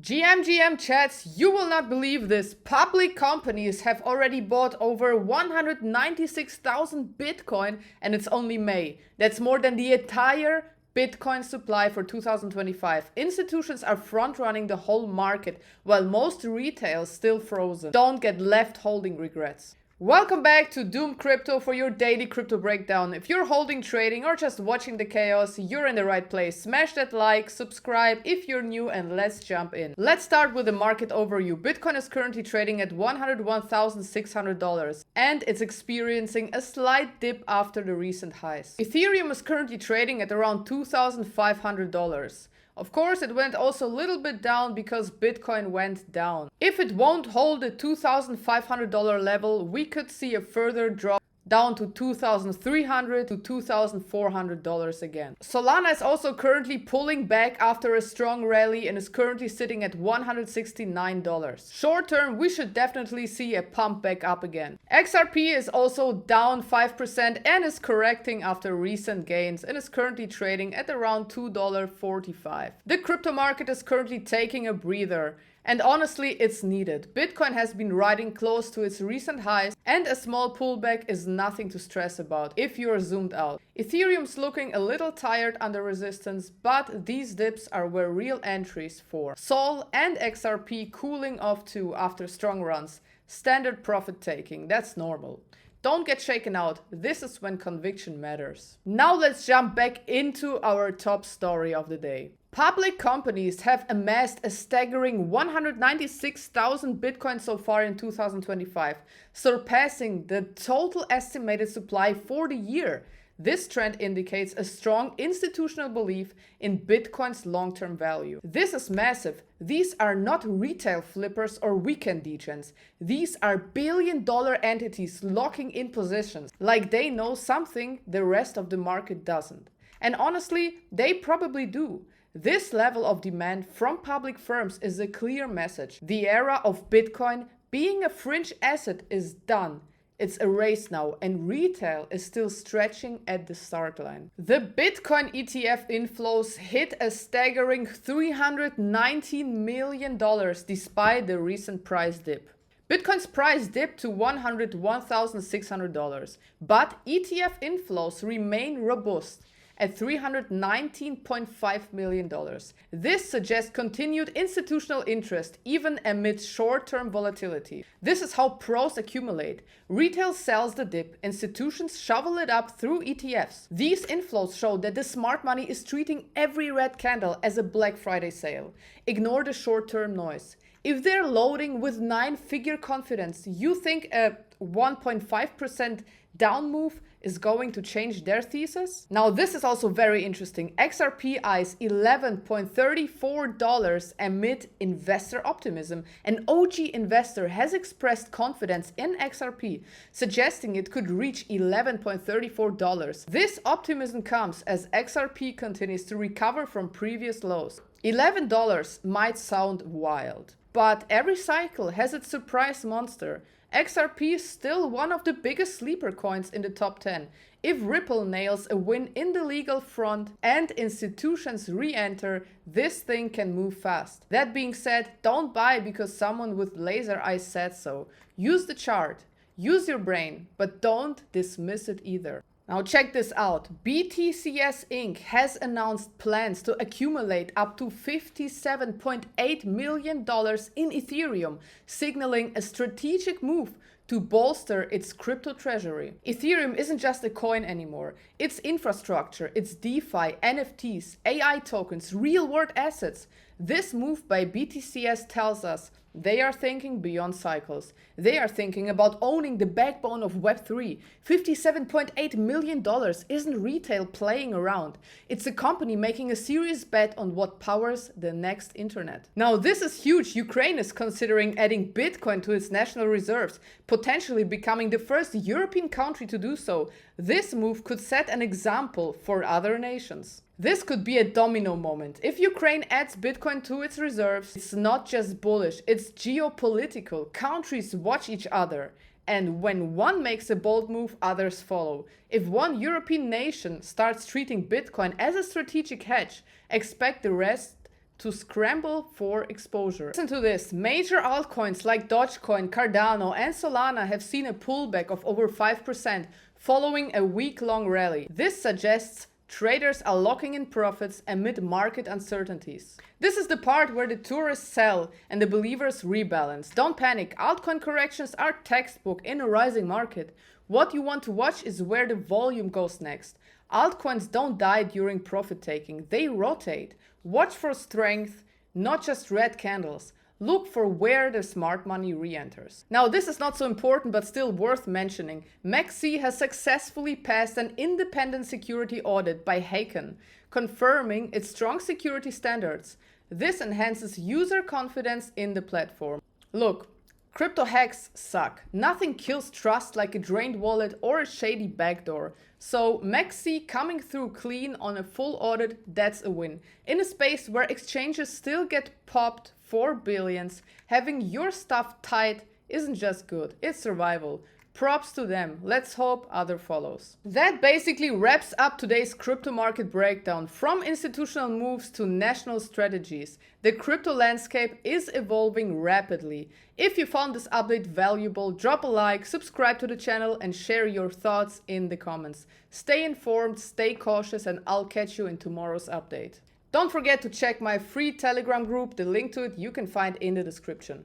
GM chats, you will not believe this. Public companies have already bought over 196,000 Bitcoin and it's only May. That's more than the entire Bitcoin supply for 2025. Institutions are front-running the whole market while most retail is still frozen. Don't get left holding regrets. Welcome back to Doom Crypto for your daily crypto breakdown. If you're holding trading or just watching the chaos, you're in the right place. Smash that like, subscribe if you're new, and let's jump in. Let's start with the market overview. Bitcoin is currently trading at $101,600 and it's experiencing a slight dip after the recent highs. Ethereum is currently trading at around $2,500. Of course, it went also a little bit down because Bitcoin went down. If it won't hold the $2,500 level, we could see a further drop down to $2,300 to $2,400 again. Solana is also currently pulling back after a strong rally and is currently sitting at $169. Short term, we should definitely see a pump back up again. XRP is also down 5% and is correcting after recent gains and is currently trading at around $2.45. The crypto market is currently taking a breather. And honestly, it's needed. Bitcoin has been riding close to its recent highs and a small pullback is nothing to stress about if you're zoomed out. Ethereum's looking a little tired under resistance, but these dips are where real entries for Sol and XRP cooling off too after strong runs. Standard profit taking, that's normal. Don't get shaken out, this is when conviction matters. Now let's jump back into our top story of the day. Public companies have amassed a staggering 196,000 Bitcoin so far in 2025, surpassing the total estimated supply for the year. This trend indicates a strong institutional belief in Bitcoin's long-term value. This is massive. These are not retail flippers or weekend degens. These are billion-dollar entities locking in positions, like they know something the rest of the market doesn't. And honestly, they probably do. This level of demand from public firms is a clear message. The era of Bitcoin being a fringe asset is done. It's a race now, and retail is still stretching at the start line. The Bitcoin ETF inflows hit a staggering $319 million despite the recent price dip. Bitcoin's price dipped to $101,600, but ETF inflows remain robust at $319.5 million. This suggests continued institutional interest even amid short-term volatility. This is how pros accumulate. Retail sells the dip, institutions shovel it up through ETFs. These inflows show that the smart money is treating every red candle as a Black Friday sale. Ignore the short-term noise. If they're loading with 9-figure confidence, you think a 1.5% down move is going to change their thesis? Now this is also very interesting. XRP eyes $11.34 amid investor optimism. An OG investor has expressed confidence in XRP, suggesting it could reach $11.34. This optimism comes as XRP continues to recover from previous lows. $11 might sound wild, but every cycle has its surprise monster. XRP is still one of the biggest sleeper coins in the top 10. If Ripple nails a win in the legal front and institutions re-enter, this thing can move fast. That being said, don't buy because someone with laser eyes said so. Use the chart, use your brain, but don't dismiss it either. Now check this out. BTCS Inc. has announced plans to accumulate up to $57.8 million in Ethereum, signaling a strategic move to bolster its crypto treasury. Ethereum isn't just a coin anymore. It's infrastructure, it's DeFi, NFTs, AI tokens, real-world assets. This move by BTCS tells us they are thinking beyond cycles. They are thinking about owning the backbone of Web3. $57.8 million isn't retail playing around. It's a company making a serious bet on what powers the next internet. Now this is huge. Ukraine is considering adding Bitcoin to its national reserves, potentially becoming the first European country to do so. This move could set an example for other nations. This could be a domino moment. If Ukraine adds Bitcoin to its reserves, it's not just bullish, it's geopolitical. Countries watch each other. And when one makes a bold move, others follow. If one European nation starts treating Bitcoin as a strategic hedge, expect the rest to scramble for exposure. Listen to this. Major altcoins like Dogecoin, Cardano, and Solana have seen a pullback of over 5% following a week-long rally. This suggests traders are locking in profits amid market uncertainties. This is the part where the tourists sell and the believers rebalance. Don't panic. Altcoin corrections are textbook in a rising market. What you want to watch is where the volume goes next. Altcoins don't die during profit taking. They rotate. Watch for strength, not just red candles. Look for where the smart money re-enters. Now, this is not so important, but still worth mentioning. MEXC has successfully passed an independent security audit by Haken, confirming its strong security standards. This enhances user confidence in the platform. Look, crypto hacks suck. Nothing kills trust like a drained wallet or a shady backdoor. So MEXC coming through clean on a full audit, that's a win. In a space where exchanges still get popped for billions, having your stuff tight isn't just good, it's survival. Props to them. Let's hope other follows. That basically wraps up today's crypto market breakdown. From institutional moves to national strategies, the crypto landscape is evolving rapidly. If you found this update valuable, drop a like, subscribe to the channel, and share your thoughts in the comments. Stay informed, stay cautious, and I'll catch you in tomorrow's update. Don't forget to check my free Telegram group. The link to it you can find in the description.